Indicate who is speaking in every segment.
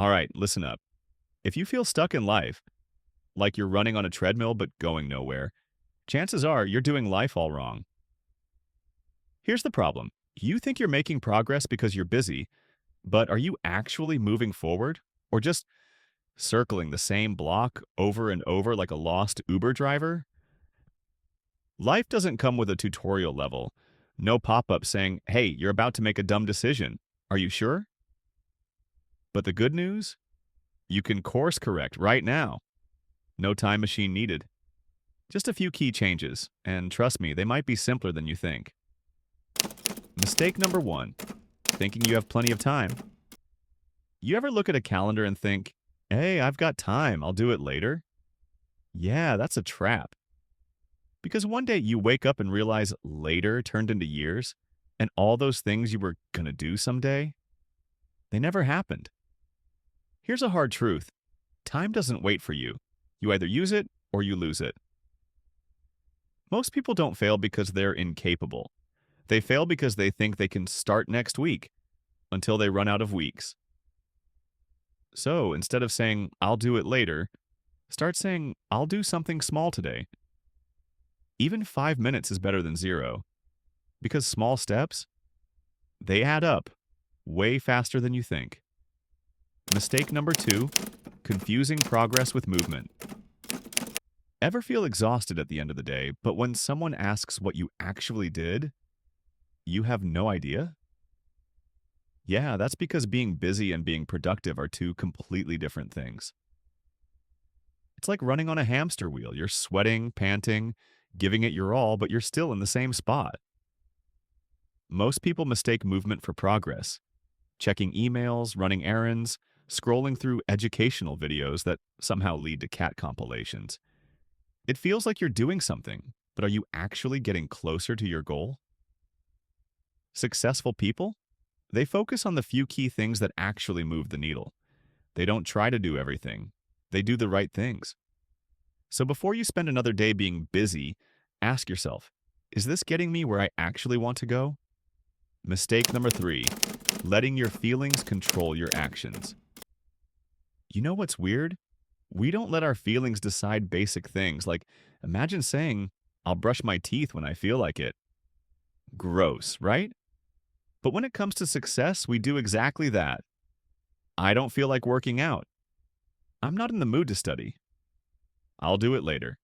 Speaker 1: All right, listen up. If you feel stuck in life, like you're running on a treadmill but going nowhere, chances are you're doing life all wrong. Here's the problem. You think you're making progress because you're busy, but are you actually moving forward? Or just circling the same block over and over like a lost Uber driver? Life doesn't come with a tutorial level. No pop-up saying, hey, you're about to make a dumb decision. Are you sure? But the good news? You can course correct right now. No time machine needed. Just a few key changes, and trust me, they might be simpler than you think. Mistake number one, thinking you have plenty of time. You ever look at a calendar and think, hey, I've got time, I'll do it later? Yeah, that's a trap. Because one day you wake up and realize later turned into years, and all those things you were gonna do someday, they never happened. Here's a hard truth. Time doesn't wait for you. You either use it or you lose it. Most people don't fail because they're incapable. They fail because they think they can start next week until they run out of weeks. So instead of saying, I'll do it later, start saying, I'll do something small today. Even 5 minutes is better than zero, because small steps, they add up way faster than you think. Mistake number two, confusing progress with movement. Ever feel exhausted at the end of the day, but when someone asks what you actually did, you have no idea? Yeah, that's because being busy and being productive are two completely different things. It's like running on a hamster wheel. You're sweating, panting, giving it your all, but you're still in the same spot. Most people mistake movement for progress, checking emails, running errands, scrolling through educational videos that somehow lead to cat compilations. It feels like you're doing something, but are you actually getting closer to your goal? Successful people? They focus on the few key things that actually move the needle. They don't try to do everything. They do the right things. So before you spend another day being busy, ask yourself, is this getting me where I actually want to go? Mistake number three, letting your feelings control your actions. You know what's weird? We don't let our feelings decide basic things, like imagine saying, I'll brush my teeth when I feel like it. Gross, right? But when it comes to success, we do exactly that. I don't feel like working out. I'm not in the mood to study. I'll do it later.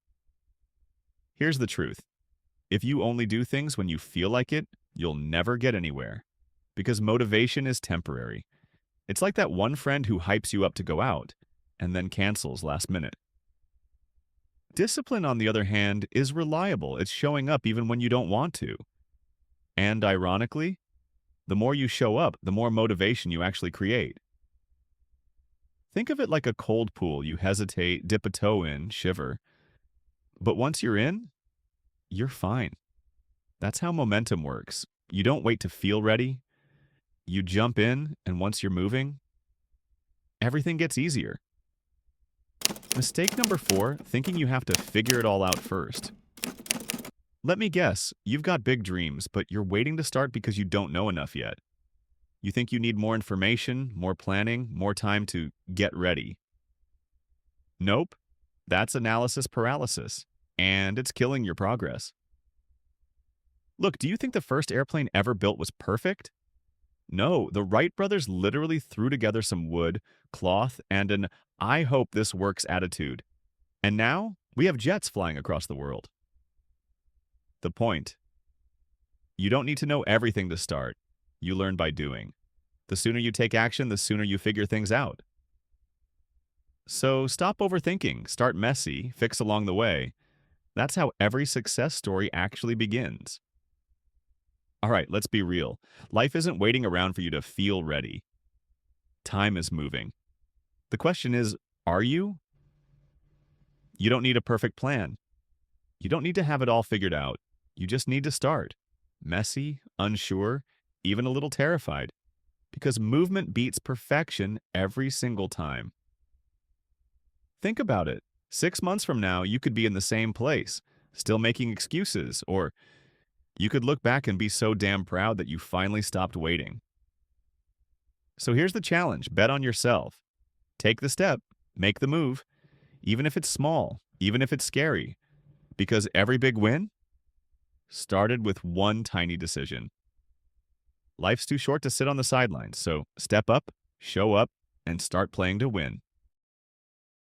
Speaker 1: Here's the truth. If you only do things when you feel like it, you'll never get anywhere. Because motivation is temporary. It's like that one friend who hypes you up to go out and then cancels last minute. Discipline, on the other hand, is reliable. It's showing up even when you don't want to. And ironically, the more you show up, the more motivation you actually create. Think of it like a cold pool. You hesitate, dip a toe in, shiver. But once you're in, you're fine. That's how momentum works. You don't wait to feel ready. You jump in, and once you're moving, everything gets easier. Mistake number four, thinking you have to figure it all out first. Let me guess, you've got big dreams, but you're waiting to start because you don't know enough yet. You think you need more information, more planning, more time to get ready. Nope, that's analysis paralysis, and it's killing your progress. Look, do you think the first airplane ever built was perfect? No, the Wright brothers literally threw together some wood, cloth, and an I hope this works attitude. And now we have jets flying across the world. The point. You don't need to know everything to start. You learn by doing. The sooner you take action, the sooner you figure things out. So stop overthinking, start messy, fix along the way. That's how every success story actually begins. All right, let's be real. Life isn't waiting around for you to feel ready. Time is moving. The question is, are you? You don't need a perfect plan. You don't need to have it all figured out. You just need to start. Messy, unsure, even a little terrified. Because movement beats perfection every single time. Think about it. 6 months from now, you could be in the same place, still making excuses, or you could look back and be so damn proud that you finally stopped waiting. So here's the challenge. Bet on yourself. Take the step, make the move, even if it's small, even if it's scary, because every big win started with one tiny decision. Life's too short to sit on the sidelines, so step up, show up, and start playing to win.